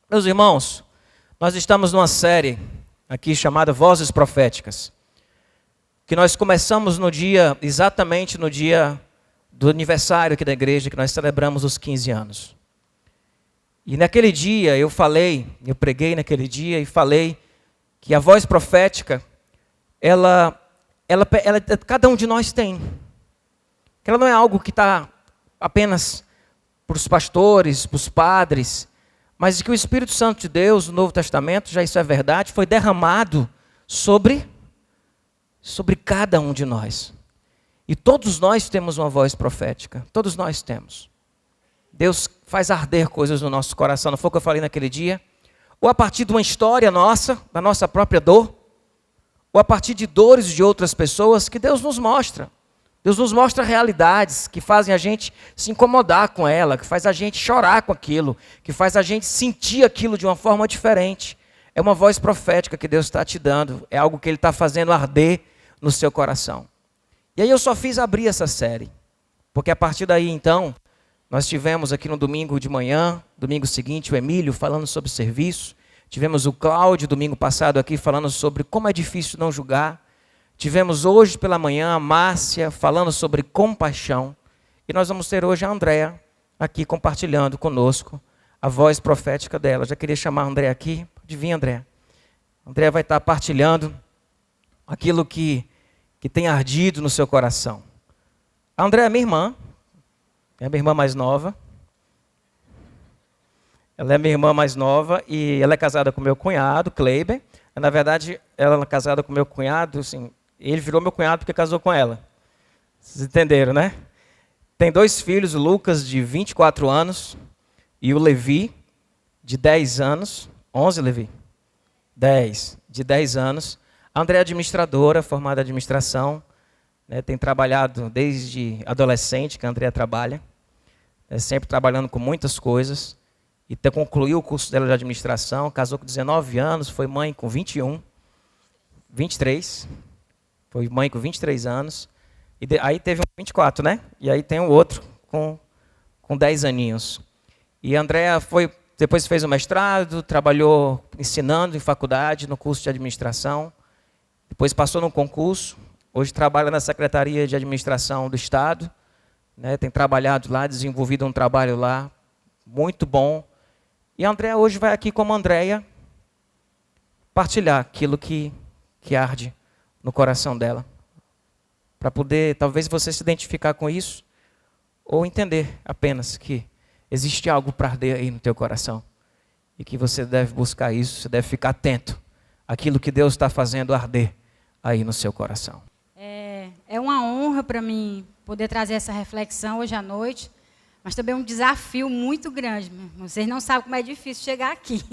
Meus irmãos, nós estamos numa série aqui chamada Vozes Proféticas, que nós começamos exatamente no dia do aniversário aqui da igreja, que nós celebramos os 15 anos. E naquele dia eu preguei naquele dia e falei que a voz profética, ela cada um de nós tem. Que ela não é algo que está apenas para os pastores, para os padres, mas que o Espírito Santo de Deus, no Novo Testamento, já isso é verdade, foi derramado sobre cada um de nós. E todos nós temos uma voz profética, todos nós temos. Deus faz arder coisas no nosso coração, não foi o que eu falei naquele dia? Ou a partir de uma história nossa, da nossa própria dor, ou a partir de dores de outras pessoas que Deus nos mostra. Deus nos mostra realidades que fazem a gente se incomodar com ela, que faz a gente chorar com aquilo, que faz a gente sentir aquilo de uma forma diferente. É uma voz profética que Deus está te dando, é algo que Ele está fazendo arder no seu coração. E aí eu só fiz abrir essa série, porque a partir daí então, nós tivemos aqui no domingo de manhã, domingo seguinte, o Emílio falando sobre serviço, tivemos o Cláudio domingo passado aqui falando sobre como é difícil não julgar, tivemos hoje pela manhã a Márcia falando sobre compaixão, e nós vamos ter hoje a Andréa aqui compartilhando conosco a voz profética dela. Já queria chamar a Andréa aqui, pode vir, Andréa. A Andréa vai estar partilhando aquilo que tem ardido no seu coração. A Andréa é minha irmã, é a minha irmã mais nova. Ela é minha irmã mais nova e ela é casada com meu cunhado, Kleiber. Na verdade, ela é casada com meu cunhado, assim, ele virou meu cunhado porque casou com ela. Vocês entenderam, né? Tem 2 filhos, o Lucas, de 24 anos, e o Levi, de 10 anos. 11, Levi? 10, de 10 anos. A Andréa é administradora, formada em administração, né, tem trabalhado desde adolescente, que a Andréa trabalha, sempre trabalhando com muitas coisas, e concluiu o curso dela de administração, casou com 19 anos, foi mãe com 23, foi mãe com 23 anos, e aí teve um 24, né? E aí tem o outro com 10 aninhos. E a Andréa depois fez o mestrado, trabalhou ensinando em faculdade, no curso de administração, depois passou num concurso, hoje trabalha na Secretaria de Administração do Estado, né, tem trabalhado lá, desenvolvido um trabalho lá, muito bom. E a Andréa hoje vai aqui como Andréia partilhar aquilo que arde no coração dela, para poder, talvez você se identificar com isso, ou entender apenas que existe algo para arder aí no teu coração, e que você deve buscar isso, você deve ficar atento àquilo que Deus está fazendo arder aí no seu coração. É uma honra para mim poder trazer essa reflexão hoje à noite, mas também um desafio muito grande. Vocês não sabem como é difícil chegar aqui.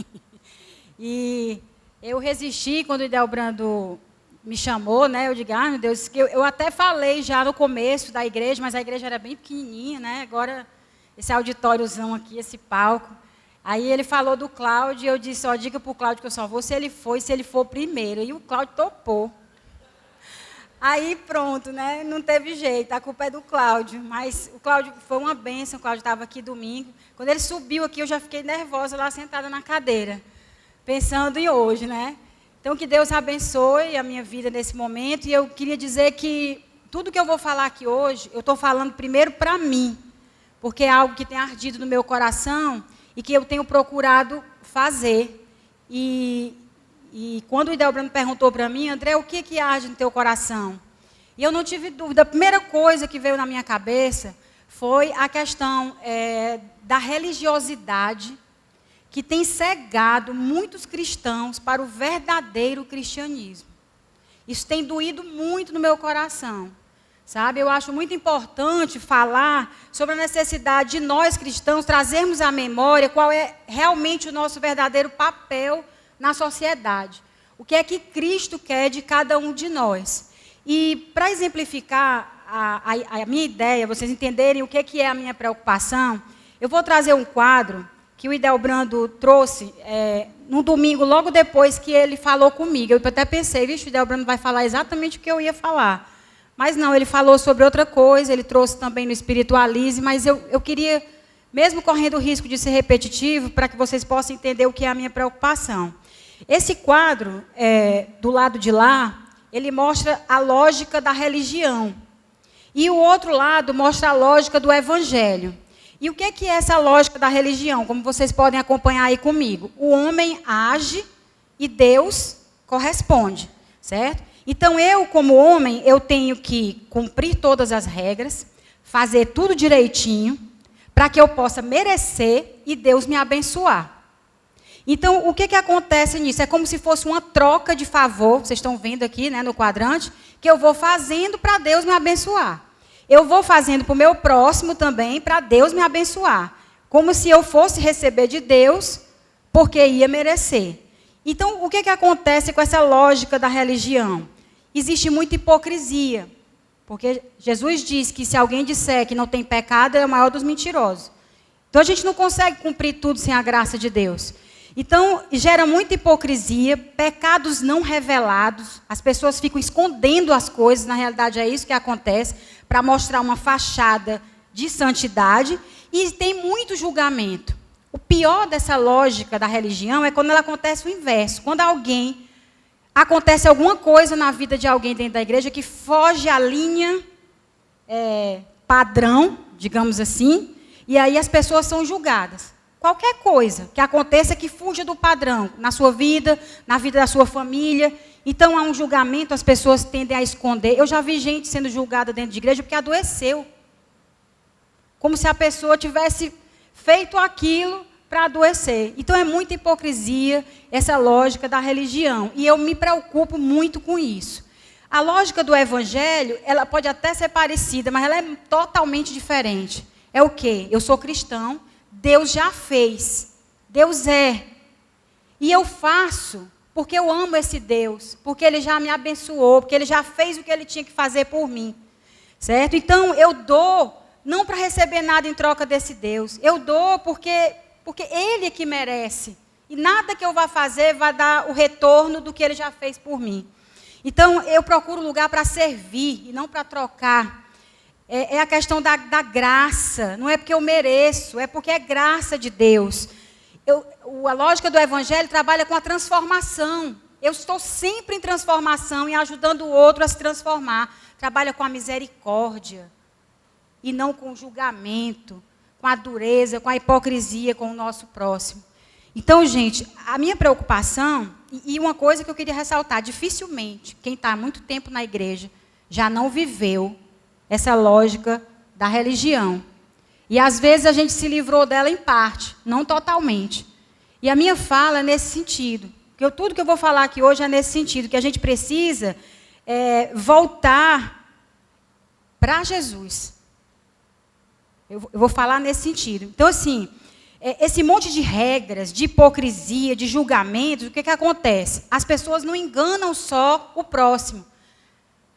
E eu resisti quando o Idelbrando me chamou, né? Eu digo, meu Deus, eu até falei já no começo da igreja, mas a igreja era bem pequenininha, né? Agora, esse auditóriozão aqui, esse palco. Aí ele falou do Cláudio, e eu disse, diga para o Cláudio que eu só vou se ele for primeiro. E o Cláudio topou. Aí pronto, né? Não teve jeito, a culpa é do Cláudio. Mas o Cláudio foi uma bênção, o Cláudio estava aqui domingo. Quando ele subiu aqui, eu já fiquei nervosa lá sentada na cadeira, pensando em hoje, né? Então, que Deus abençoe a minha vida nesse momento. E eu queria dizer que tudo que eu vou falar aqui hoje, eu estou falando primeiro para mim, porque é algo que tem ardido no meu coração e que eu tenho procurado fazer. E quando o Idelbrando perguntou para mim, André, o que arde no teu coração? E eu não tive dúvida. A primeira coisa que veio na minha cabeça foi a questão da religiosidade que tem cegado muitos cristãos para o verdadeiro cristianismo. Isso tem doído muito no meu coração. Sabe? Eu acho muito importante falar sobre a necessidade de nós cristãos trazermos à memória qual é realmente o nosso verdadeiro papel na sociedade. O que é que Cristo quer de cada um de nós. E para exemplificar a minha ideia, vocês entenderem o que é a minha preocupação, eu vou trazer um quadro que o Idelbrando trouxe no domingo, logo depois que ele falou comigo. Eu até pensei, vixe, o Idelbrando vai falar exatamente o que eu ia falar. Mas não, ele falou sobre outra coisa, ele trouxe também no espiritualismo, mas eu queria mesmo correndo o risco de ser repetitivo, para que vocês possam entender o que é a minha preocupação. Esse quadro, do lado de lá, ele mostra a lógica da religião. E o outro lado mostra a lógica do evangelho. E o que é essa lógica da religião? Como vocês podem acompanhar aí comigo. O homem age e Deus corresponde, certo? Então, eu, como homem, eu tenho que cumprir todas as regras, fazer tudo direitinho, para que eu possa merecer e Deus me abençoar. Então, o que acontece nisso? É como se fosse uma troca de favor, vocês estão vendo aqui, né, no quadrante, que eu vou fazendo para Deus me abençoar. Eu vou fazendo para o meu próximo também, para Deus me abençoar. Como se eu fosse receber de Deus, porque ia merecer. Então, o que acontece com essa lógica da religião? Existe muita hipocrisia. Porque Jesus diz que se alguém disser que não tem pecado, é o maior dos mentirosos. Então, a gente não consegue cumprir tudo sem a graça de Deus. Então, gera muita hipocrisia, pecados não revelados, as pessoas ficam escondendo as coisas, na realidade é isso que acontece, para mostrar uma fachada de santidade, e tem muito julgamento. O pior dessa lógica da religião é quando ela acontece o inverso, quando acontece alguma coisa na vida de alguém dentro da igreja que foge à linha padrão, digamos assim, e aí as pessoas são julgadas. Qualquer coisa que aconteça que fuja do padrão, na sua vida, na vida da sua família. Então, há um julgamento, as pessoas tendem a esconder. Eu já vi gente sendo julgada dentro de igreja porque adoeceu. Como se a pessoa tivesse feito aquilo para adoecer. Então, é muita hipocrisia essa lógica da religião. E eu me preocupo muito com isso. A lógica do evangelho, ela pode até ser parecida, mas ela é totalmente diferente. É o quê? Eu sou cristão. Deus já fez, Deus é, e eu faço porque eu amo esse Deus, porque Ele já me abençoou, porque Ele já fez o que Ele tinha que fazer por mim, certo? Então eu dou, não para receber nada em troca desse Deus, eu dou porque Ele é que merece, e nada que eu vá fazer vai dar o retorno do que Ele já fez por mim. Então eu procuro lugar para servir, e não para trocar. É a questão da graça, não é porque eu mereço, é porque é graça de Deus. A lógica do evangelho trabalha com a transformação. Eu estou sempre em transformação e ajudando o outro a se transformar. Trabalha com a misericórdia e não com o julgamento, com a dureza, com a hipocrisia com o nosso próximo. Então, gente, a minha preocupação, e uma coisa que eu queria ressaltar, dificilmente quem está há muito tempo na igreja já não viveu essa lógica da religião. E às vezes a gente se livrou dela em parte, não totalmente. E a minha fala é nesse sentido. Tudo que eu vou falar aqui hoje é nesse sentido, que a gente precisa voltar para Jesus. Eu vou falar nesse sentido. Então, assim, esse monte de regras, de hipocrisia, de julgamentos, o que acontece? As pessoas não enganam só o próximo.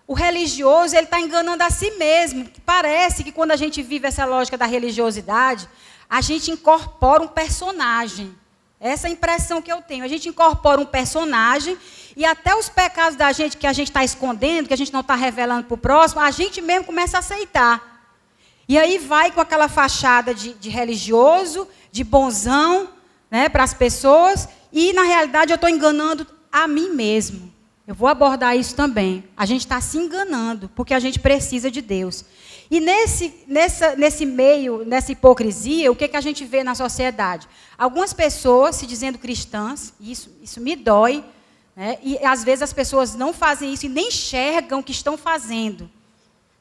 O religioso, ele está enganando a si mesmo. Parece que quando a gente vive essa lógica da religiosidade, a gente incorpora um personagem. Essa é a impressão que eu tenho. A gente incorpora um personagem e até os pecados da gente que a gente está escondendo, que a gente não está revelando para o próximo, a gente mesmo começa a aceitar. E aí vai com aquela fachada de religioso, de bonzão, né, para as pessoas, e na realidade eu estou enganando a mim mesmo. Eu vou abordar isso também. A gente está se enganando, porque a gente precisa de Deus. E nesse meio, nessa hipocrisia, o que a gente vê na sociedade? Algumas pessoas se dizendo cristãs, isso me dói, né? E às vezes as pessoas não fazem isso e nem enxergam o que estão fazendo.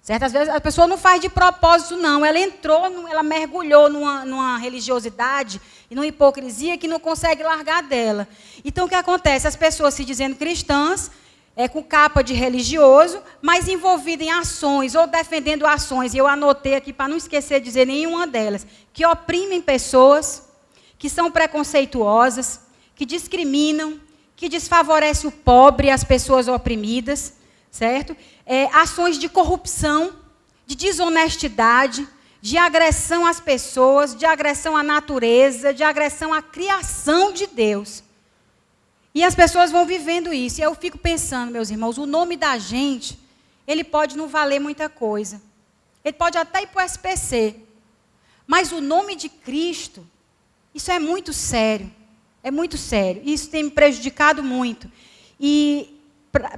Certo? Às vezes a pessoa não faz de propósito, não. Ela ela mergulhou numa religiosidade e numa hipocrisia que não consegue largar dela. Então, o que acontece? As pessoas se dizendo cristãs, com capa de religioso, mas envolvidas em ações ou defendendo ações. E eu anotei aqui, para não esquecer de dizer nenhuma delas, que oprimem pessoas, que são preconceituosas, que discriminam, que desfavorecem o pobre e as pessoas oprimidas, certo? Ações de corrupção, de desonestidade, de agressão às pessoas, de agressão à natureza, de agressão à criação de Deus. E as pessoas vão vivendo isso. E eu fico pensando, meus irmãos, o nome da gente, ele pode não valer muita coisa. Ele pode até ir para o SPC. Mas o nome de Cristo, isso é muito sério. É muito sério. Isso tem me prejudicado muito. E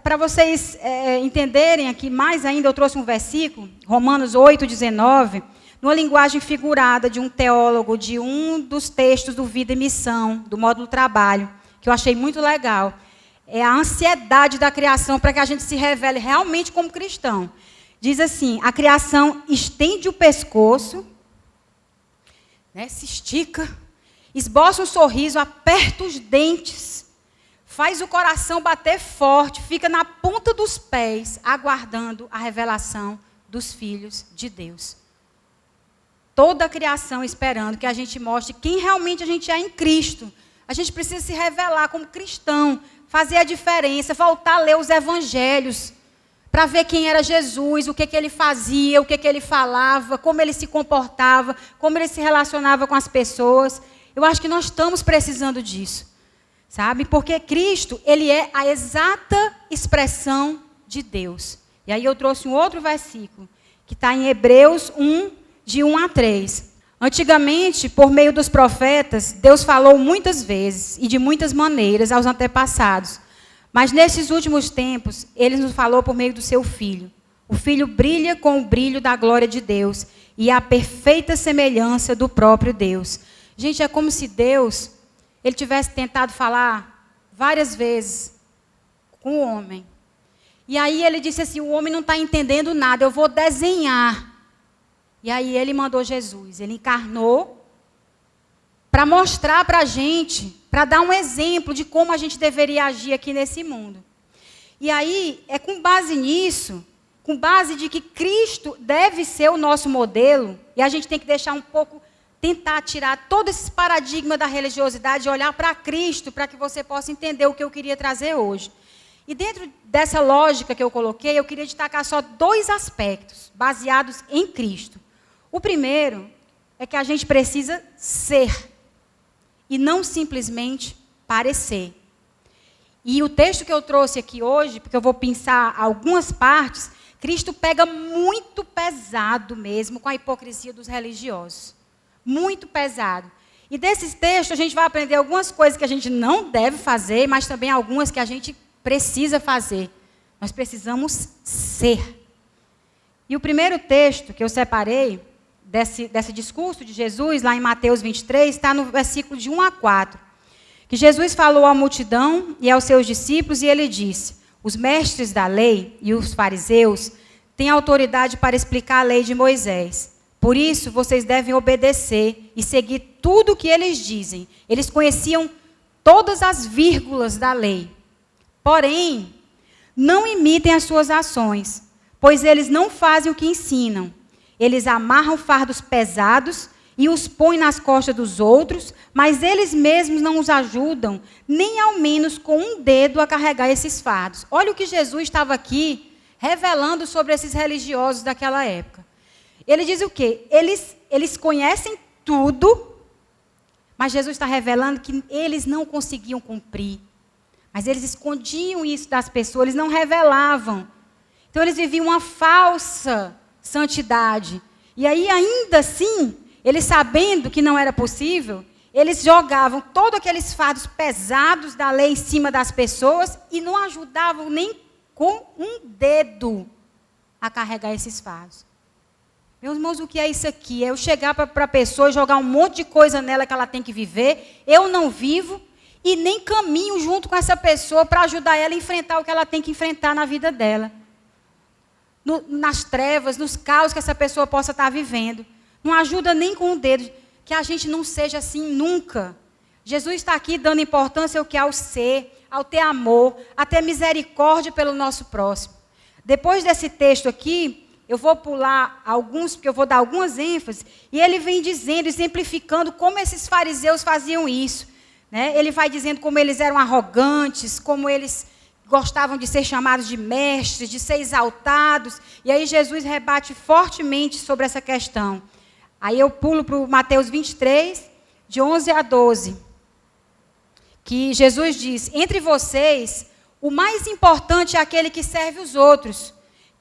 para vocês entenderem aqui mais ainda, eu trouxe um versículo, Romanos 8:19, numa linguagem figurada de um teólogo, de um dos textos do Vida e Missão, do módulo Trabalho, que eu achei muito legal. É a ansiedade da criação para que a gente se revele realmente como cristão. Diz assim: a criação estende o pescoço, né, se estica, esboça um sorriso, aperta os dentes, faz o coração bater forte, fica na ponta dos pés, aguardando a revelação dos filhos de Deus. Toda a criação esperando que a gente mostre quem realmente a gente é em Cristo. A gente precisa se revelar como cristão, fazer a diferença, voltar a ler os evangelhos, para ver quem era Jesus, o que ele fazia, o que ele falava, como ele se comportava, como ele se relacionava com as pessoas. Eu acho que nós estamos precisando disso, sabe? Porque Cristo, ele é a exata expressão de Deus. E aí eu trouxe um outro versículo, que está em Hebreus 1, de 1 a 3. Antigamente, por meio dos profetas, Deus falou muitas vezes e de muitas maneiras aos antepassados. Mas nesses últimos tempos, Ele nos falou por meio do seu Filho. O Filho brilha com o brilho da glória de Deus e a perfeita semelhança do próprio Deus. Gente, é como se Deus, Ele tivesse tentado falar várias vezes com o homem. E aí Ele disse assim: o homem não está entendendo nada, eu vou desenhar. E aí Ele mandou Jesus, Ele encarnou para mostrar para a gente, para dar um exemplo de como a gente deveria agir aqui nesse mundo. E aí, é com base nisso, com base de que Cristo deve ser o nosso modelo, e a gente tem que deixar um pouco, tentar tirar todo esse paradigma da religiosidade e olhar para Cristo, para que você possa entender o que eu queria trazer hoje. E dentro dessa lógica que eu coloquei, eu queria destacar só 2 aspectos, baseados em Cristo. O primeiro é que a gente precisa ser, e não simplesmente parecer. E o texto que eu trouxe aqui hoje, porque eu vou pensar algumas partes, Cristo pega muito pesado mesmo com a hipocrisia dos religiosos. Muito pesado. E desses textos a gente vai aprender algumas coisas que a gente não deve fazer, mas também algumas que a gente precisa fazer. Nós precisamos ser. E o primeiro texto que eu separei desse discurso de Jesus, lá em Mateus 23, está no versículo de 1 a 4. Que Jesus falou à multidão e aos seus discípulos, e ele disse: os mestres da lei e os fariseus têm autoridade para explicar a lei de Moisés. Por isso, vocês devem obedecer e seguir tudo o que eles dizem. Eles conheciam todas as vírgulas da lei. Porém, não imitem as suas ações, pois eles não fazem o que ensinam. Eles amarram fardos pesados e os põem nas costas dos outros, mas eles mesmos não os ajudam, nem ao menos com um dedo a carregar esses fardos. Olha o que Jesus estava aqui revelando sobre esses religiosos daquela época. Ele diz o quê? Eles conhecem tudo, mas Jesus está revelando que eles não conseguiam cumprir. Mas eles escondiam isso das pessoas, eles não revelavam. Então eles viviam uma falsa santidade. E aí, ainda assim, eles sabendo que não era possível, eles jogavam todos aqueles fardos pesados da lei em cima das pessoas e não ajudavam nem com um dedo a carregar esses fardos. Meus irmãos, o que é isso aqui? É eu chegar para a pessoa e jogar um monte de coisa nela que ela tem que viver, eu não vivo e nem caminho junto com essa pessoa para ajudar ela a enfrentar o que ela tem que enfrentar na vida dela. Nas trevas, nos caos que essa pessoa possa estar vivendo. Não ajuda nem com o dedo. Que a gente não seja assim nunca. Jesus está aqui dando importância ao que? Ao ser, ao ter amor, a ter misericórdia pelo nosso próximo. Depois desse texto aqui, eu vou pular alguns, porque eu vou dar algumas ênfases, e ele vem dizendo, exemplificando como esses fariseus faziam isso. Né? Ele vai dizendo como eles eram arrogantes, como eles gostavam de ser chamados de mestres, de ser exaltados. E aí Jesus rebate fortemente sobre essa questão. Aí eu pulo para o Mateus 23, de 11 a 12. Que Jesus diz: entre vocês, o mais importante é aquele que serve os outros.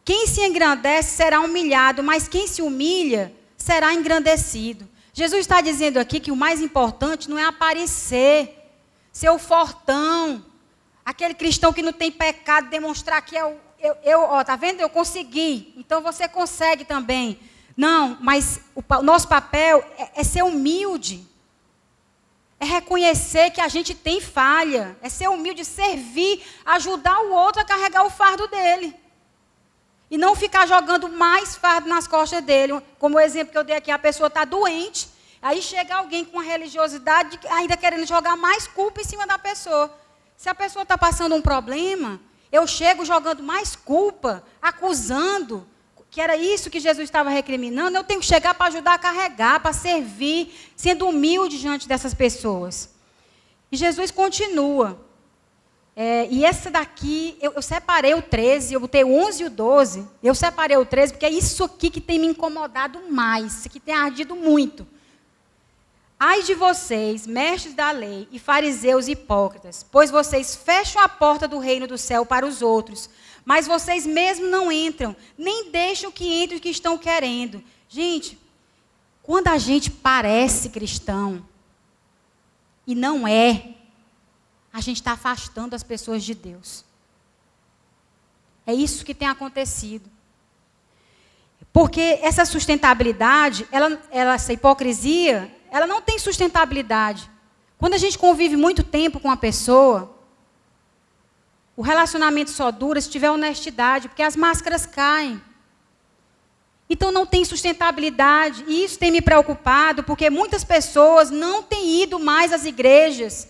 Quem se engrandece será humilhado, mas quem se humilha será engrandecido. Jesus está dizendo aqui que o mais importante não é aparecer, ser o fortão, aquele cristão que não tem pecado, demonstrar que tá vendo? Eu consegui, então você consegue também. Não, mas o nosso papel é ser humilde. É reconhecer que a gente tem falha. É ser humilde, servir, ajudar o outro a carregar o fardo dele. E não ficar jogando mais fardo nas costas dele. Como o exemplo que eu dei aqui, a pessoa está doente. Aí chega alguém com uma religiosidade, ainda querendo jogar mais culpa em cima da pessoa. Se a pessoa está passando um problema, eu chego jogando mais culpa, acusando, que era isso que Jesus estava recriminando, eu tenho que chegar para ajudar a carregar, para servir, sendo humilde diante dessas pessoas. E Jesus continua. E essa daqui, eu separei o 13, eu botei o 11 e o 12, eu separei o 13, porque é isso aqui que tem me incomodado mais, isso aqui tem ardido muito. Ai de vocês, mestres da lei e fariseus hipócritas, pois vocês fecham a porta do reino do céu para os outros, mas vocês mesmos não entram, nem deixam que entre os que estão querendo. Gente, quando a gente parece cristão e não é, a gente está afastando as pessoas de Deus. É isso que tem acontecido. Porque essa sustentabilidade, essa hipocrisia, ela não tem sustentabilidade. Quando a gente convive muito tempo com uma pessoa, o relacionamento só dura se tiver honestidade, porque as máscaras caem. Então não tem sustentabilidade. E isso tem me preocupado, porque muitas pessoas não têm ido mais às igrejas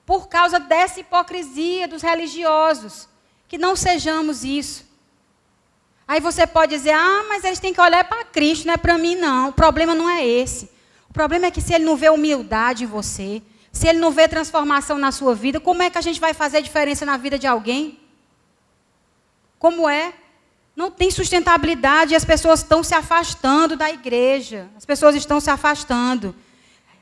por causa dessa hipocrisia dos religiosos. Que não sejamos isso. Aí você pode dizer, mas eles têm que olhar para Cristo, não é para mim não. O problema não é esse. O problema é que se ele não vê humildade em você, se ele não vê transformação na sua vida, como é que a gente vai fazer diferença na vida de alguém? Como é? Não tem sustentabilidade e as pessoas estão se afastando da igreja. As pessoas estão se afastando.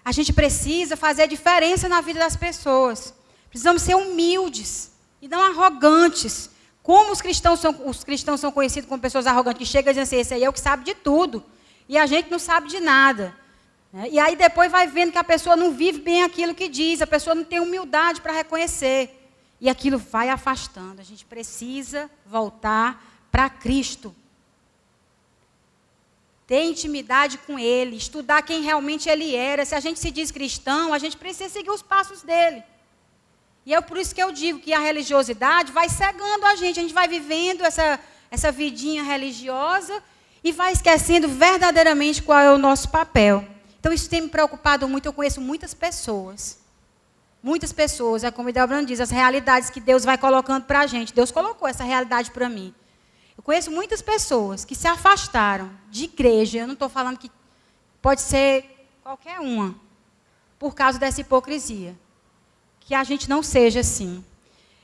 A gente precisa fazer diferença na vida das pessoas. Precisamos ser humildes e não arrogantes. Como os cristãos são conhecidos como pessoas arrogantes, que chegam e dizem assim, esse aí é o que sabe de tudo. E a gente não sabe de nada. E aí depois vai vendo que a pessoa não vive bem aquilo que diz, a pessoa não tem humildade para reconhecer. E aquilo vai afastando. A gente precisa voltar para Cristo. Ter intimidade com Ele, estudar quem realmente Ele era. Se a gente se diz cristão, a gente precisa seguir os passos dele. E é por isso que eu digo que a religiosidade vai cegando a gente vai vivendo essa vidinha religiosa e vai esquecendo verdadeiramente qual é o nosso papel. Então, isso tem me preocupado muito. Eu conheço muitas pessoas, é como o Delbrando diz, as realidades que Deus vai colocando para a gente. Deus colocou essa realidade para mim. Eu conheço muitas pessoas que se afastaram de igreja, eu não estou falando que pode ser qualquer uma, por causa dessa hipocrisia. Que a gente não seja assim.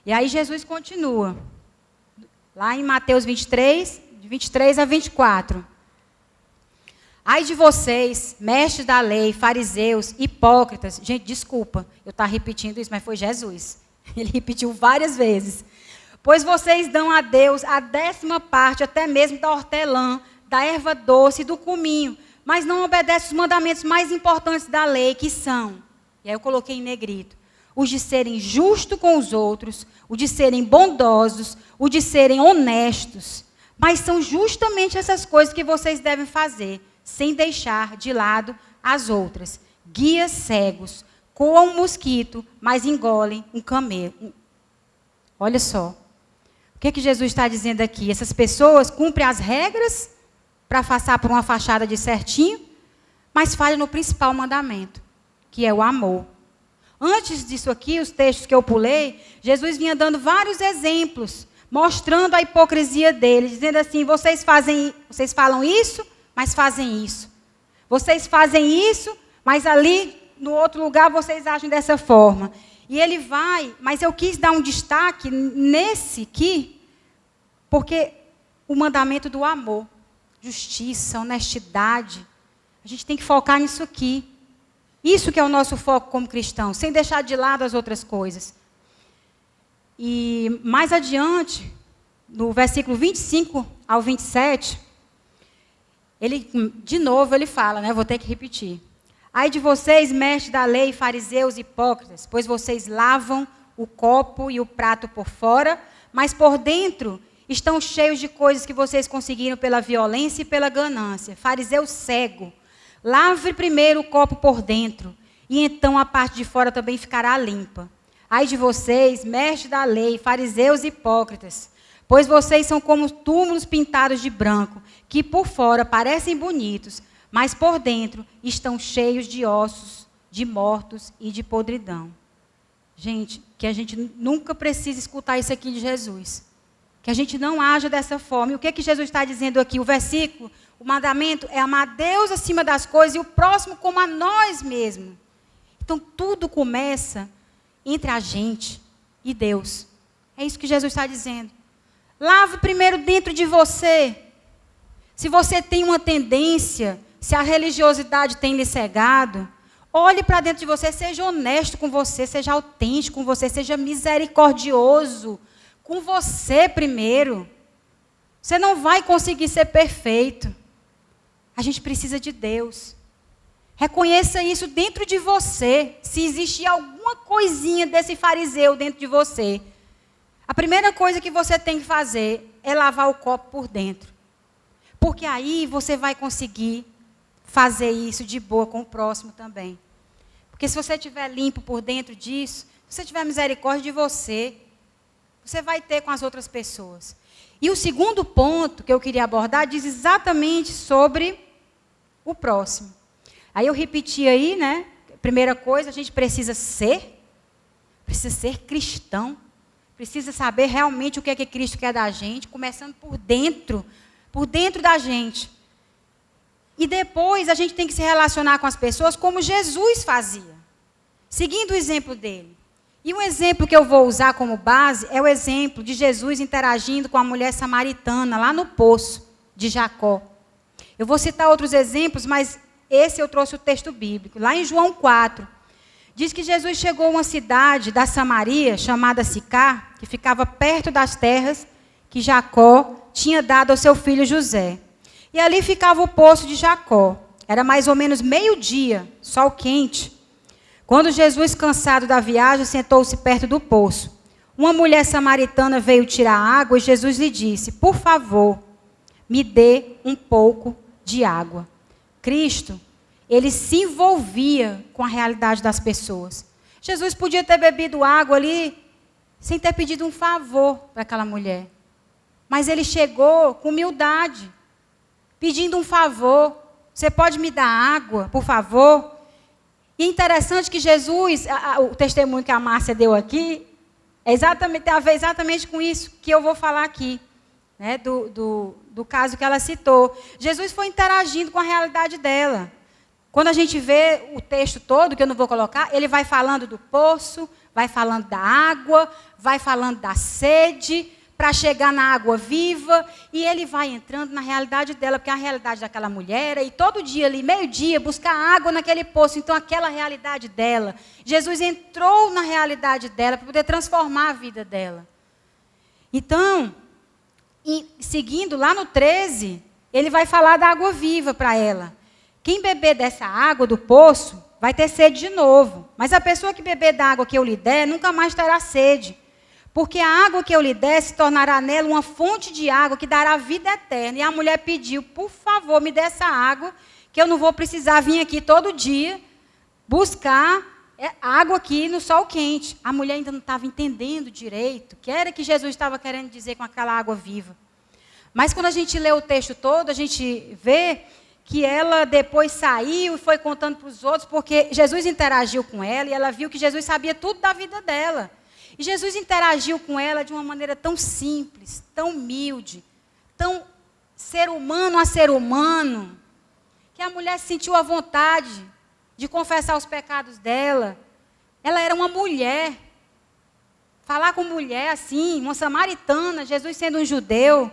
E aí Jesus continua, lá em Mateus 23, de 23 a 24. Ai de vocês, mestres da lei, fariseus, hipócritas. Gente, desculpa, eu estou repetindo isso, mas foi Jesus. Ele repetiu várias vezes. Pois vocês dão a Deus a 10ª parte, até mesmo da hortelã, da erva doce e do cominho, mas não obedecem os mandamentos mais importantes da lei, que são, e aí eu coloquei em negrito, os de serem justos com os outros, o de serem bondosos, o de serem honestos. Mas são justamente essas coisas que vocês devem fazer, sem deixar de lado as outras. Guias cegos, coam um mosquito, mas engolem um camelo. Olha só. O que Jesus está dizendo aqui? Essas pessoas cumprem as regras para passar por uma fachada de certinho, mas falham no principal mandamento, que é o amor. Antes disso aqui, os textos que eu pulei, Jesus vinha dando vários exemplos, mostrando a hipocrisia deles, dizendo assim, vocês falam isso, mas fazem isso. Vocês fazem isso, mas ali, no outro lugar, vocês agem dessa forma. E ele vai, mas eu quis dar um destaque nesse aqui, porque o mandamento do amor, justiça, honestidade, a gente tem que focar nisso aqui. Isso que é o nosso foco como cristão, sem deixar de lado as outras coisas. E mais adiante, no versículo 25 ao 27, de novo ele fala, vou ter que repetir. Ai de vocês, mestres da lei, fariseus hipócritas, pois vocês lavam o copo e o prato por fora, mas por dentro estão cheios de coisas que vocês conseguiram pela violência e pela ganância. Fariseu cego, lave primeiro o copo por dentro, e então a parte de fora também ficará limpa. Ai de vocês, mestres da lei, fariseus hipócritas, pois vocês são como túmulos pintados de branco, que por fora parecem bonitos, mas por dentro estão cheios de ossos, de mortos e de podridão. Gente, que a gente nunca precisa escutar isso aqui de Jesus. Que a gente não haja dessa forma. E o que que Jesus está dizendo aqui? O versículo, o mandamento é amar Deus acima das coisas e o próximo como a nós mesmos. Então tudo começa entre a gente e Deus. É isso que Jesus está dizendo. Lave primeiro dentro de você. Se você tem uma tendência, se a religiosidade tem lhe cegado, olhe para dentro de você, seja honesto com você, seja autêntico com você, seja misericordioso com você primeiro. Você não vai conseguir ser perfeito. A gente precisa de Deus. Reconheça isso dentro de você. Se existir alguma coisinha desse fariseu dentro de você, a primeira coisa que você tem que fazer é lavar o copo por dentro. Porque aí você vai conseguir fazer isso de boa com o próximo também. Porque se você estiver limpo por dentro disso, se você tiver misericórdia de você, você vai ter com as outras pessoas. E o segundo ponto que eu queria abordar diz exatamente sobre o próximo. Aí eu repeti aí, né? Primeira coisa, a gente precisa ser cristão. Precisa saber realmente o que é que Cristo quer da gente, começando por dentro da gente. E depois a gente tem que se relacionar com as pessoas como Jesus fazia, seguindo o exemplo dele. E um exemplo que eu vou usar como base é o exemplo de Jesus interagindo com a mulher samaritana lá no poço de Jacó. Eu vou citar outros exemplos, mas esse eu trouxe o texto bíblico. Lá em João 4, diz que Jesus chegou a uma cidade da Samaria, chamada Sicar, que ficava perto das terras que Jacó tinha dado ao seu filho José. E ali ficava o poço de Jacó. Era mais ou menos meio-dia, sol quente. Quando Jesus, cansado da viagem, sentou-se perto do poço. Uma mulher samaritana veio tirar água e Jesus lhe disse: por favor, me dê um pouco de água. Cristo, ele se envolvia com a realidade das pessoas. Jesus podia ter bebido água ali sem ter pedido um favor para aquela mulher. Mas ele chegou com humildade, pedindo um favor. Você pode me dar água, por favor? E é interessante que Jesus, o testemunho que a Márcia deu aqui, tem a ver exatamente com isso que eu vou falar aqui, né, do caso que ela citou. Jesus foi interagindo com a realidade dela. Quando a gente vê o texto todo, que eu não vou colocar, ele vai falando do poço, vai falando da água, vai falando da sede, para chegar na água viva, e ele vai entrando na realidade dela, porque a realidade daquela mulher era ir todo dia ali, meio-dia, buscar água naquele poço. Então, aquela realidade dela, Jesus entrou na realidade dela para poder transformar a vida dela. Então, seguindo lá no 13, ele vai falar da água viva para ela. Quem beber dessa água do poço vai ter sede de novo, mas a pessoa que beber da água que eu lhe der nunca mais terá sede. Porque a água que eu lhe der se tornará nela uma fonte de água que dará vida eterna. E a mulher pediu: por favor, me dê essa água, que eu não vou precisar vir aqui todo dia buscar água aqui no sol quente. A mulher ainda não estava entendendo direito o que era que Jesus estava querendo dizer com aquela água viva. Mas quando a gente lê o texto todo, a gente vê que ela depois saiu e foi contando para os outros, porque Jesus interagiu com ela e ela viu que Jesus sabia tudo da vida dela. E Jesus interagiu com ela de uma maneira tão simples, tão humilde, tão ser humano a ser humano, que a mulher sentiu a vontade de confessar os pecados dela. Ela era uma mulher. Falar com mulher assim, uma samaritana, Jesus sendo um judeu.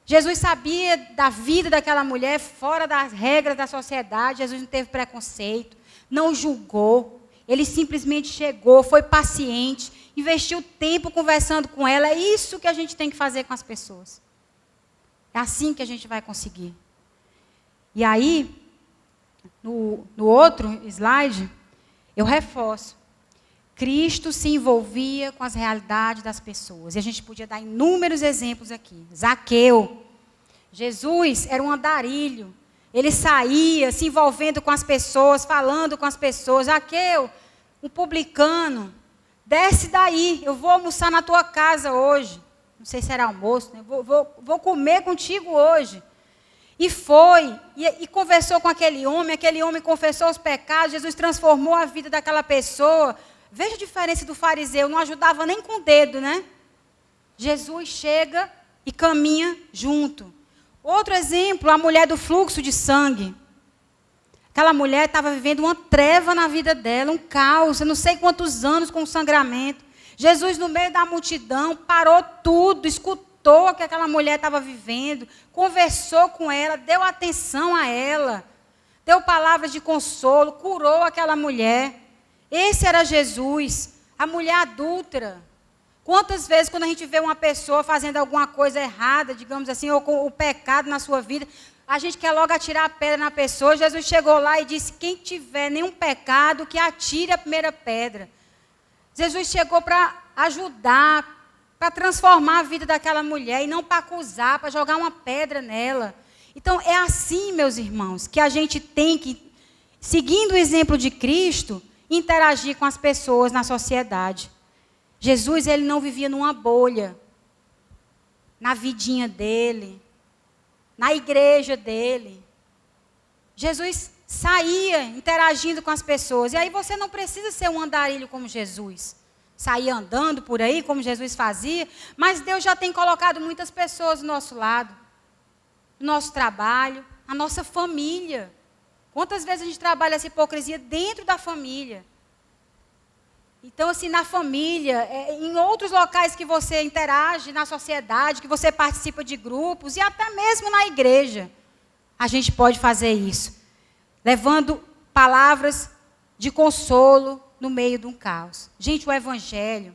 Jesus sabia da vida daquela mulher fora das regras da sociedade. Jesus não teve preconceito, não julgou. Ele simplesmente chegou, foi paciente, investiu tempo conversando com ela. É isso que a gente tem que fazer com as pessoas. É assim que a gente vai conseguir. E aí, no outro slide, eu reforço. Cristo se envolvia com as realidades das pessoas. E a gente podia dar inúmeros exemplos aqui. Zaqueu. Jesus era um andarilho. Ele saía se envolvendo com as pessoas, falando com as pessoas. Zaqueu, um publicano, desce daí, eu vou almoçar na tua casa hoje. Não sei se era almoço, né? Vou comer contigo hoje. E foi, e conversou com aquele homem confessou os pecados, Jesus transformou a vida daquela pessoa. Veja a diferença do fariseu, não ajudava nem com o dedo, né? Jesus chega e caminha junto. Outro exemplo, a mulher do fluxo de sangue. Aquela mulher estava vivendo uma treva na vida dela, um caos, eu não sei quantos anos com sangramento. Jesus, no meio da multidão, parou tudo, escutou o que aquela mulher estava vivendo, conversou com ela, deu atenção a ela, deu palavras de consolo, curou aquela mulher. Esse era Jesus, a mulher adúltera. Quantas vezes, quando a gente vê uma pessoa fazendo alguma coisa errada, digamos assim, ou com o pecado na sua vida, a gente quer logo atirar a pedra na pessoa. Jesus chegou lá e disse: quem tiver nenhum pecado, que atire a primeira pedra. Jesus chegou para ajudar, para transformar a vida daquela mulher, e não para acusar, para jogar uma pedra nela. Então, é assim, meus irmãos, que a gente tem que, seguindo o exemplo de Cristo, interagir com as pessoas na sociedade. Jesus, ele não vivia numa bolha, na vidinha dele, na igreja dele. Jesus saía interagindo com as pessoas. E aí você não precisa ser um andarilho como Jesus. Sair andando por aí como Jesus fazia. Mas Deus já tem colocado muitas pessoas do nosso lado. No nosso trabalho, na nossa família. Quantas vezes a gente trabalha essa hipocrisia dentro da família? Então, assim, na família, em outros locais que você interage, na sociedade, que você participa de grupos, e até mesmo na igreja, a gente pode fazer isso. Levando palavras de consolo no meio de um caos. Gente, o evangelho,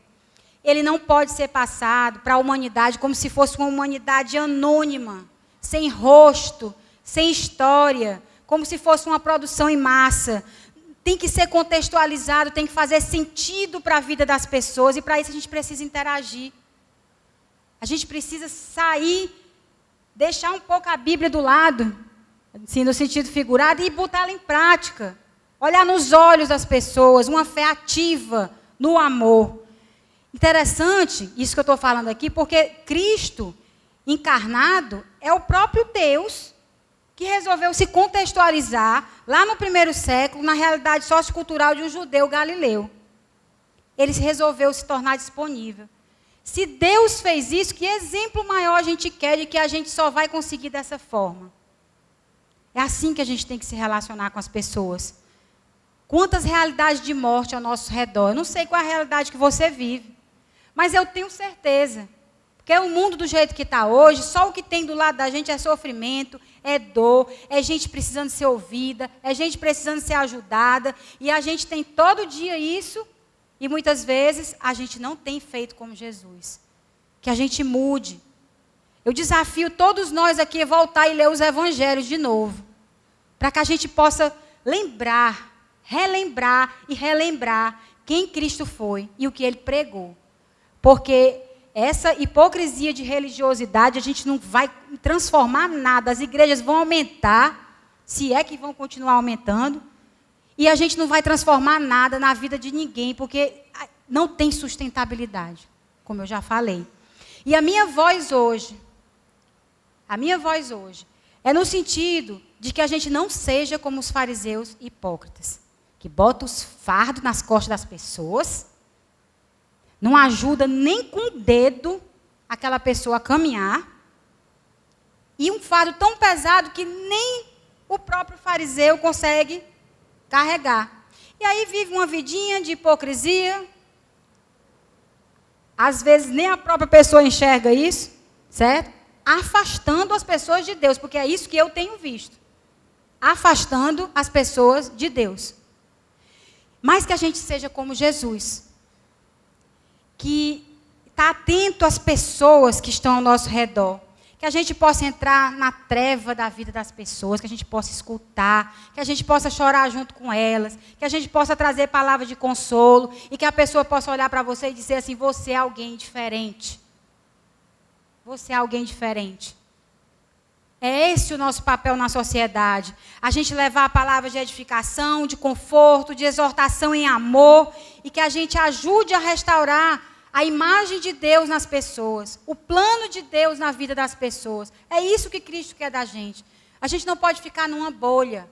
ele não pode ser passado para a humanidade como se fosse uma humanidade anônima, sem rosto, sem história, como se fosse uma produção em massa. Tem que ser contextualizado, tem que fazer sentido para a vida das pessoas, e para isso a gente precisa interagir. A gente precisa sair, deixar um pouco a Bíblia do lado, assim, no sentido figurado, e botá-la em prática. Olhar nos olhos das pessoas, uma fé ativa no amor. Interessante isso que eu estou falando aqui, porque Cristo encarnado é o próprio Deus que resolveu se contextualizar lá no primeiro século, na realidade sociocultural de um judeu galileu. Ele resolveu se tornar disponível. Se Deus fez isso, que exemplo maior a gente quer de que a gente só vai conseguir dessa forma? É assim que a gente tem que se relacionar com as pessoas. Quantas realidades de morte ao nosso redor? Eu não sei qual é a realidade que você vive, mas eu tenho certeza. Porque o mundo do jeito que está hoje, só o que tem do lado da gente é sofrimento, é dor, é gente precisando ser ouvida, é gente precisando ser ajudada. E a gente tem todo dia isso, e muitas vezes a gente não tem feito como Jesus. Que a gente mude. Eu desafio todos nós aqui a voltar e ler os evangelhos de novo. Para que a gente possa lembrar, relembrar e relembrar quem Cristo foi e o que ele pregou. Porque essa hipocrisia de religiosidade, a gente não vai transformar nada. As igrejas vão aumentar, se é que vão continuar aumentando, e a gente não vai transformar nada na vida de ninguém, porque não tem sustentabilidade, como eu já falei. E a minha voz hoje é no sentido de que a gente não seja como os fariseus hipócritas, que botam os fardos nas costas das pessoas, não ajuda nem com o dedo aquela pessoa a caminhar. E um fardo tão pesado que nem o próprio fariseu consegue carregar. E aí vive uma vidinha de hipocrisia. Às vezes nem a própria pessoa enxerga isso, certo? Afastando as pessoas de Deus, porque é isso que eu tenho visto. Afastando as pessoas de Deus. Mas que a gente seja como Jesus, que está atento às pessoas que estão ao nosso redor. que a gente possa entrar na treva da vida das pessoas, que a gente possa escutar, que a gente possa chorar junto com elas, que a gente possa trazer palavras de consolo e que a pessoa possa olhar para você e dizer assim: você é alguém diferente. Você é alguém diferente. É esse o nosso papel na sociedade. A gente levar palavras de edificação, de conforto, de exortação em amor e que a gente ajude a restaurar a imagem de Deus nas pessoas, o plano de Deus na vida das pessoas. É isso que Cristo quer da gente. A gente não pode ficar numa bolha,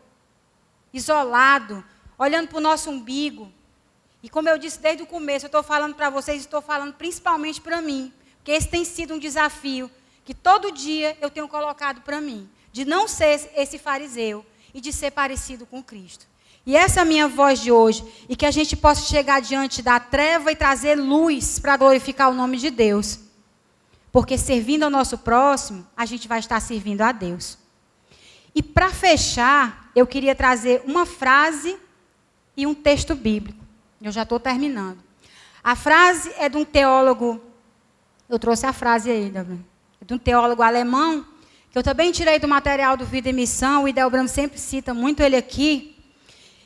isolado, olhando para o nosso umbigo. E como eu disse desde o começo, eu estou falando para vocês, estou falando principalmente para mim, porque esse tem sido um desafio que todo dia eu tenho colocado para mim, de não ser esse fariseu e de ser parecido com Cristo. E essa é a minha voz de hoje, e que a gente possa chegar diante da treva e trazer luz para glorificar o nome de Deus. Porque servindo ao nosso próximo, a gente vai estar servindo a Deus. E para fechar, eu queria trazer uma frase e um texto bíblico. Eu já estou terminando. A frase é de um teólogo, eu trouxe a frase aí, de um teólogo alemão, que eu também tirei do material do Vida e Missão, o Idelbrand sempre cita muito ele aqui,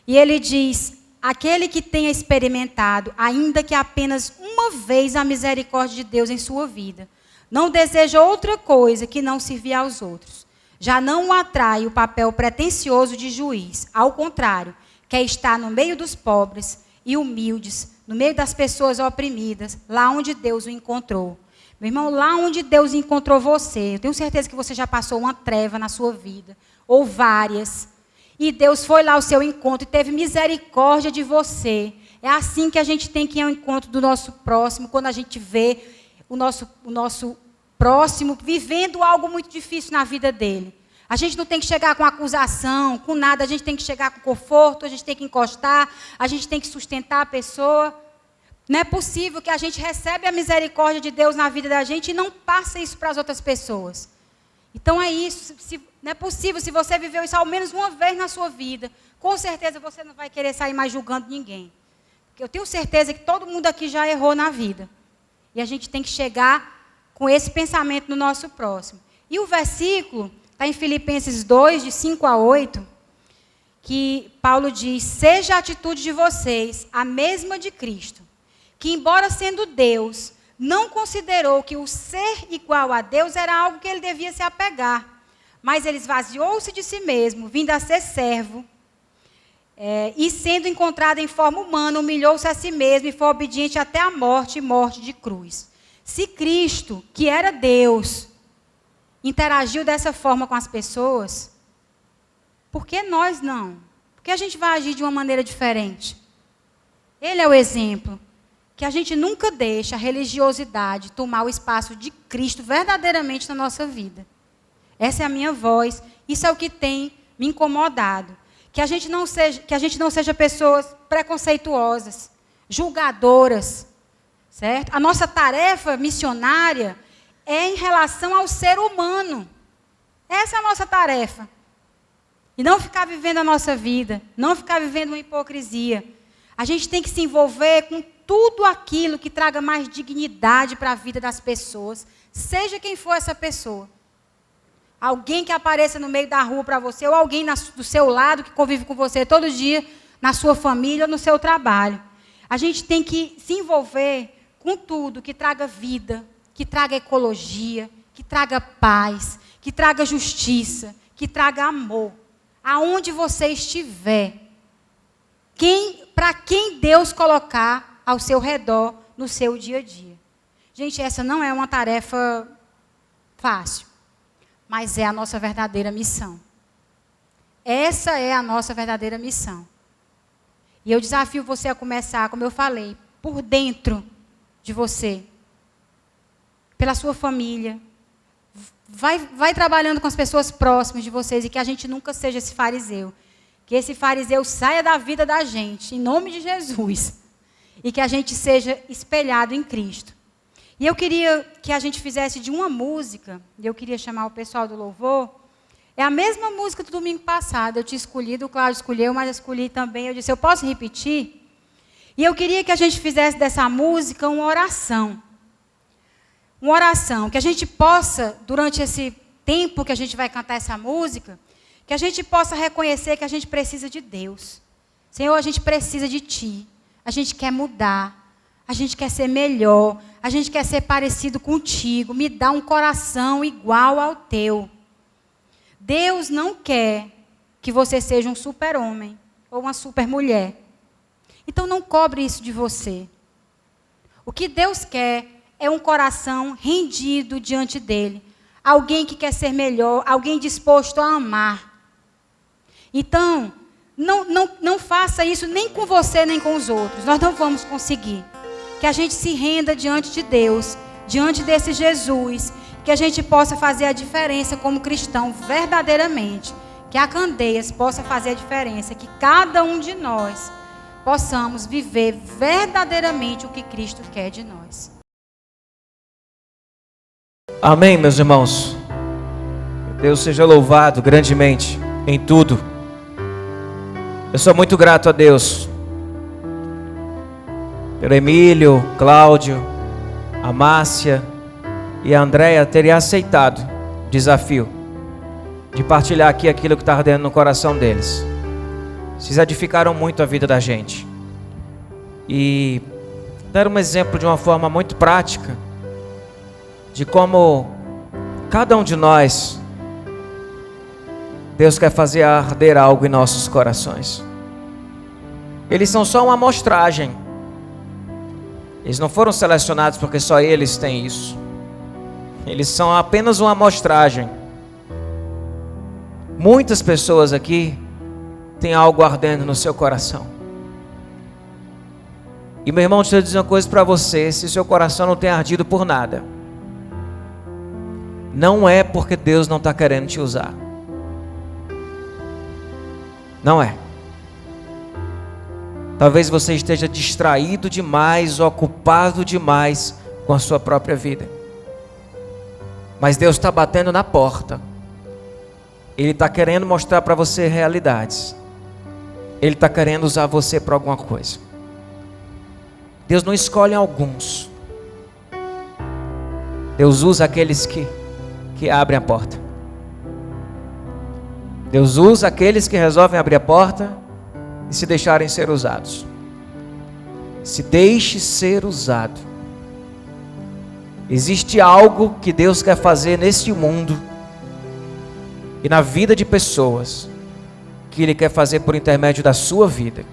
e ele diz: aquele que tenha experimentado, ainda que apenas uma vez, a misericórdia de Deus em sua vida, não deseja outra coisa que não servir aos outros. Já não o atrai o papel pretensioso de juiz. Ao contrário, quer estar no meio dos pobres e humildes, no meio das pessoas oprimidas, lá onde Deus o encontrou. Meu irmão, lá onde Deus encontrou você, eu tenho certeza que você já passou uma treva na sua vida, ou várias, e Deus foi lá ao seu encontro e teve misericórdia de você. É assim que a gente tem que ir ao encontro do nosso próximo, quando a gente vê o nosso próximo vivendo algo muito difícil na vida dele. A gente não tem que chegar com acusação, com nada, a gente tem que chegar com conforto, a gente tem que encostar, a gente tem que sustentar a pessoa. Não é possível que a gente receba a misericórdia de Deus na vida da gente e não passe isso para as outras pessoas. Então é isso, não é possível, se você viveu isso ao menos uma vez na sua vida, com certeza você não vai querer sair mais julgando ninguém. Porque eu tenho certeza que todo mundo aqui já errou na vida. E a gente tem que chegar com esse pensamento no nosso próximo. E o versículo está em Filipenses 2, de 5 a 8, que Paulo diz: seja a atitude de vocês a mesma de Cristo, que embora sendo Deus, não considerou que o ser igual a Deus era algo que ele devia se apegar, mas ele esvaziou-se de si mesmo, vindo a ser servo, e sendo encontrado em forma humana, humilhou-se a si mesmo e foi obediente até a morte, e morte de cruz. Se Cristo, que era Deus, interagiu dessa forma com as pessoas, por que nós não? Por que a gente vai agir de uma maneira diferente? Ele é o exemplo. Que a gente nunca deixe a religiosidade tomar o espaço de Cristo verdadeiramente na nossa vida. Essa é a minha voz, isso é o que tem me incomodado. Que a gente não seja pessoas preconceituosas, julgadoras, certo? A nossa tarefa missionária é em relação ao ser humano. Essa é a nossa tarefa. E não ficar vivendo a nossa vida, não ficar vivendo uma hipocrisia. A gente tem que se envolver com tudo aquilo que traga mais dignidade para a vida das pessoas, seja quem for essa pessoa. Alguém que apareça no meio da rua para você, ou alguém do seu lado que convive com você todo dia, na sua família ou no seu trabalho. A gente tem que se envolver com tudo que traga vida, que traga ecologia, que traga paz, que traga justiça, que traga amor. Aonde você estiver, para quem Deus colocar ao seu redor, no seu dia a dia. Gente, essa não é uma tarefa fácil, mas é a nossa verdadeira missão. Essa é a nossa verdadeira missão. E eu desafio você a começar, como eu falei, por dentro de você, pela sua família. Vai trabalhando com as pessoas próximas de vocês e que a gente nunca seja esse fariseu. Que esse fariseu saia da vida da gente, em nome de Jesus. E que a gente seja espelhado em Cristo. E eu queria que a gente fizesse de uma música, e eu queria chamar o pessoal do louvor, é a mesma música do domingo passado. Eu tinha escolhido, o Cláudio escolheu, mas eu escolhi também. Eu disse, eu posso repetir? E eu queria que a gente fizesse dessa música uma oração. uma oração, que a gente possa, durante esse tempo que a gente vai cantar essa música, que a gente possa reconhecer que a gente precisa de Deus. Senhor, a gente precisa de Ti. A gente quer mudar. A gente quer ser melhor. A gente quer ser parecido contigo. Me dá um coração igual ao Teu. Deus não quer que você seja um super-homem ou uma super-mulher. Então não cobre isso de você. O que Deus quer é um coração rendido diante dEle. Alguém que quer ser melhor, alguém disposto a amar. Então, não faça isso nem com você, nem com os outros. Nós não vamos conseguir. Que a gente se renda diante de Deus, diante desse Jesus, que a gente possa fazer a diferença como cristão verdadeiramente. Que a Candeias possa fazer a diferença, que cada um de nós possamos viver verdadeiramente o que Cristo quer de nós. Amém, meus irmãos. Deus seja louvado grandemente em tudo. Eu sou muito grato a Deus pelo Emílio, Cláudio, a Márcia e a Andréia terem aceitado o desafio de partilhar aqui aquilo que está ardendo no coração deles. Vocês edificaram muito a vida da gente e deram um exemplo de uma forma muito prática de como cada um de nós, Deus quer fazer arder algo em nossos corações. Eles são só uma amostragem. Eles não foram selecionados porque só eles têm isso. Eles são apenas uma amostragem. Muitas pessoas aqui têm algo ardendo no seu coração. E meu irmão, deixa eu dizer uma coisa para você. Se seu coração não tem ardido por nada, não é porque Deus não está querendo te usar. Não é. Talvez você esteja distraído demais, ocupado demais com a sua própria vida. Mas Deus está batendo na porta. Ele está querendo mostrar para você realidades. Ele está querendo usar você para alguma coisa. Deus não escolhe alguns. Deus usa aqueles que abrem a porta. Deus usa aqueles que resolvem abrir a porta e se deixarem ser usados. Se deixe ser usado. Existe algo que Deus quer fazer neste mundo e na vida de pessoas, que Ele quer fazer por intermédio da sua vida.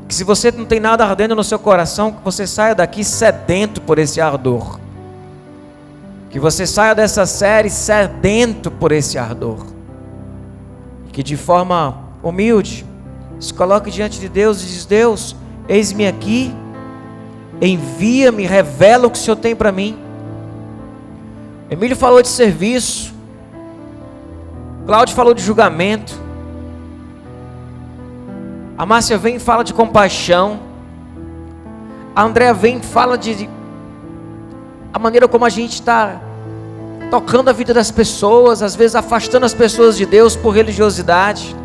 Que se você não tem nada ardendo no seu coração, que você saia daqui sedento por esse ardor. Que você saia dessa série sedento por esse ardor. E que de forma humilde se coloque diante de Deus e diz: Deus, eis-me aqui, envia-me, revela o que o Senhor tem para mim. Emílio falou de serviço, Cláudio falou de julgamento, a Márcia vem e fala de compaixão, a Andréa vem e fala de a maneira como a gente está tocando a vida das pessoas, às vezes afastando as pessoas de Deus por religiosidade,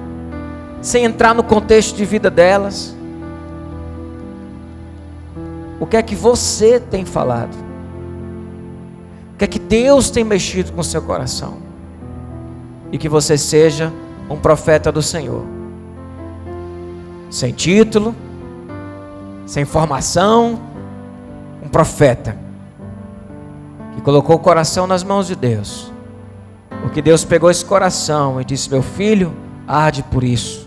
sem entrar no contexto de vida delas. O que é que você tem falado? O que é que Deus tem mexido com o seu coração? E que você seja um profeta do Senhor, sem título, sem formação, um profeta que colocou o coração nas mãos de Deus, porque Deus pegou esse coração e disse: meu filho, arde por isso.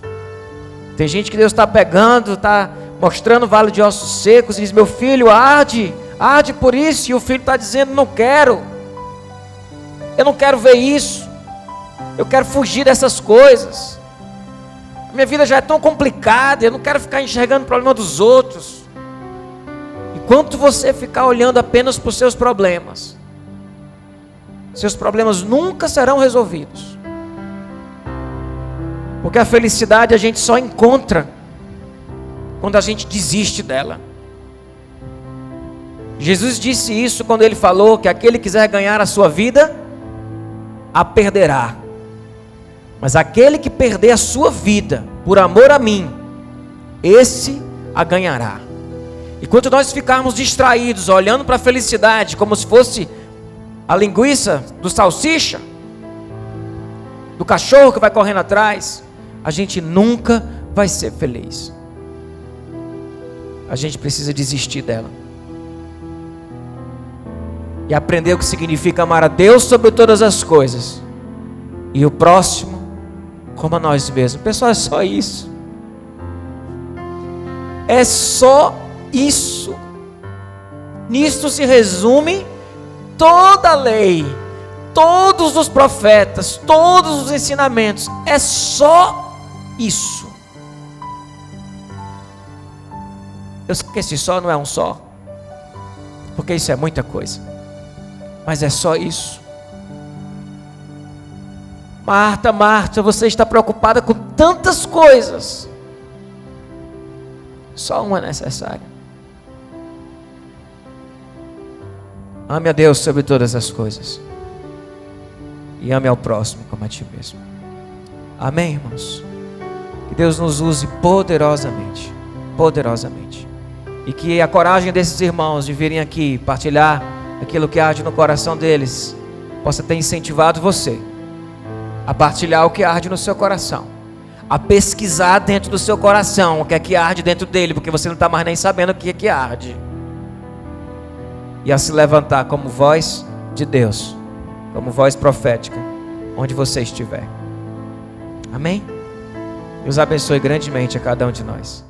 Tem gente que Deus está pegando, está mostrando o vale de ossos secos e diz: meu filho, arde por isso. E o filho está dizendo: não quero, eu não quero ver isso, eu quero fugir dessas coisas, minha vida já é tão complicada, eu não quero ficar enxergando o problema dos outros. Enquanto você ficar olhando apenas para os seus problemas nunca serão resolvidos, porque a felicidade a gente só encontra quando a gente desiste dela. Jesus disse isso quando Ele falou que aquele que quiser ganhar a sua vida, a perderá, mas aquele que perder a sua vida por amor a mim, esse a ganhará. Enquanto nós ficarmos distraídos, olhando para a felicidade como se fosse a linguiça do salsicha, do cachorro que vai correndo atrás, a gente nunca vai ser feliz. A gente precisa desistir dela e aprender o que significa amar a Deus sobre todas as coisas e o próximo como a nós mesmos. Pessoal, é só isso. É só isso. Nisto se resume toda a lei, todos os profetas, todos os ensinamentos. É só isso. Eu sei que esse só não é um só, porque isso é muita coisa, mas é só isso. Marta, Marta, você está preocupada com tantas coisas, só uma é necessária. Ame a Deus sobre todas as coisas e ame ao próximo como a ti mesmo. Amém, irmãos? Que Deus nos use poderosamente, poderosamente, e que a coragem desses irmãos de virem aqui partilhar aquilo que arde no coração deles possa ter incentivado você a partilhar o que arde no seu coração, a pesquisar dentro do seu coração o que é que arde dentro dele, porque você não está mais nem sabendo o que é que arde, e a se levantar como voz de Deus, como voz profética, onde você estiver. Amém? Deus abençoe grandemente a cada um de nós.